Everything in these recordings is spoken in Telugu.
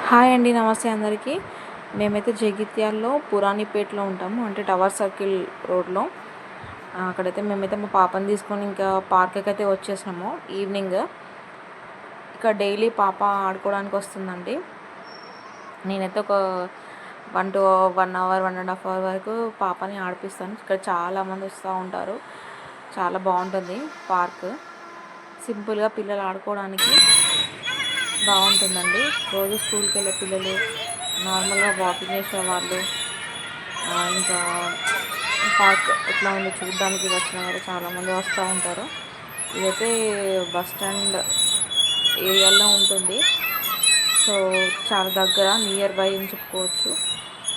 హాయ్ అండి. నమస్తే అందరికీ. మేమైతే జగిత్యాలలో పురాణిపేటలో ఉంటాము. అంటే టవర్ సర్కిల్ రోడ్లో. అక్కడైతే మేమైతే మా పాపని తీసుకొని ఇంకా పార్క్కి అయితే వచ్చేసాము ఈవినింగ్. ఇక్కడ డైలీ పాప ఆడుకోవడానికి వస్తుందండి. నేనైతే ఒక 1 అవర్ 1.5 అవర్ వరకు పాపని ఆడిపిస్తాను. ఇక్కడ చాలామంది వస్తూ ఉంటారు. చాలా బాగుంటుంది పార్క్. సింపుల్గా పిల్లలు ఆడుకోవడానికి బాగుంటుందండి. రోజు స్కూల్కి వెళ్ళే పిల్లలు, నార్మల్గా వాకింగ్ చేసే వాళ్ళు, ఇంకా పార్క్ ఎట్లా ఉందో చూడడానికి వచ్చిన వాళ్ళు చాలామంది వస్తూ ఉంటారు. ఇదైతే బస్ స్టాండ్ ఏరియాలో ఉంటుంది. సో చాలా దగ్గర, నియర్ బై అని చెప్పుకోవచ్చు.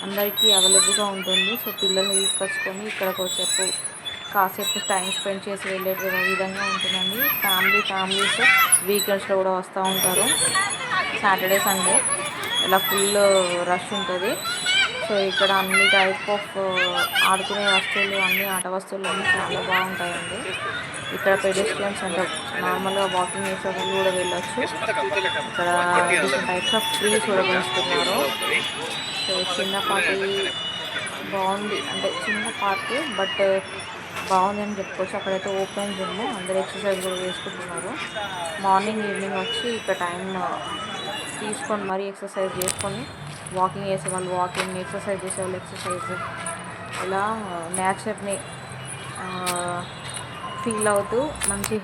అందరికీ అవైలబుల్గా ఉంటుంది. సో పిల్లల్ని తీసుకొచ్చుకొని ఇక్కడ కాసేపు టైం స్పెండ్ చేసి వెళ్ళే విధంగా ఉంటుందండి. ఫ్యామిలీస్ వీకెండ్స్లో కూడా వస్తూ ఉంటారు. సాటర్డే సండే ఇలా ఫుల్ రష్ ఉంటుంది. సో ఇక్కడ అన్ని టైప్ ఆఫ్ ఆడుకునే వస్తువులు, అన్ని ఆట వస్తువులు అన్నీ చాలా బాగుంటాయండి. ఇక్కడ పెడెస్ట్రియన్స్ అంటే నార్మల్గా వాకింగ్ చేసే వాళ్ళు కూడా వెళ్ళొచ్చు. ఇక్కడ డిఫరెంట్ టైప్స్ ఆఫ్ ట్రీస్ కూడా పెంచుతున్నారు. సో చిన్నపాటి బాగుంది, అంటే చిన్న పార్క్ బట్ బాగుంది అని చెప్పుకోవచ్చు. అక్కడైతే ఓపెన్ జిమ్, అందరు ఎక్సర్సైజ్ కూడా చేసుకుంటున్నారు. మార్నింగ్ ఈవినింగ్ వచ్చి ఇక్కడ టైం తీసుకొని మరీ ఎక్సర్సైజ్ చేసుకొని వాకింగ్ చేసే వాళ్ళు వాకింగ్, ఎక్సర్సైజ్ చేసే వాళ్ళు ఎక్సర్సైజ్, ఇలా నేచర్ని ఫీల్ అవుతూ మంచి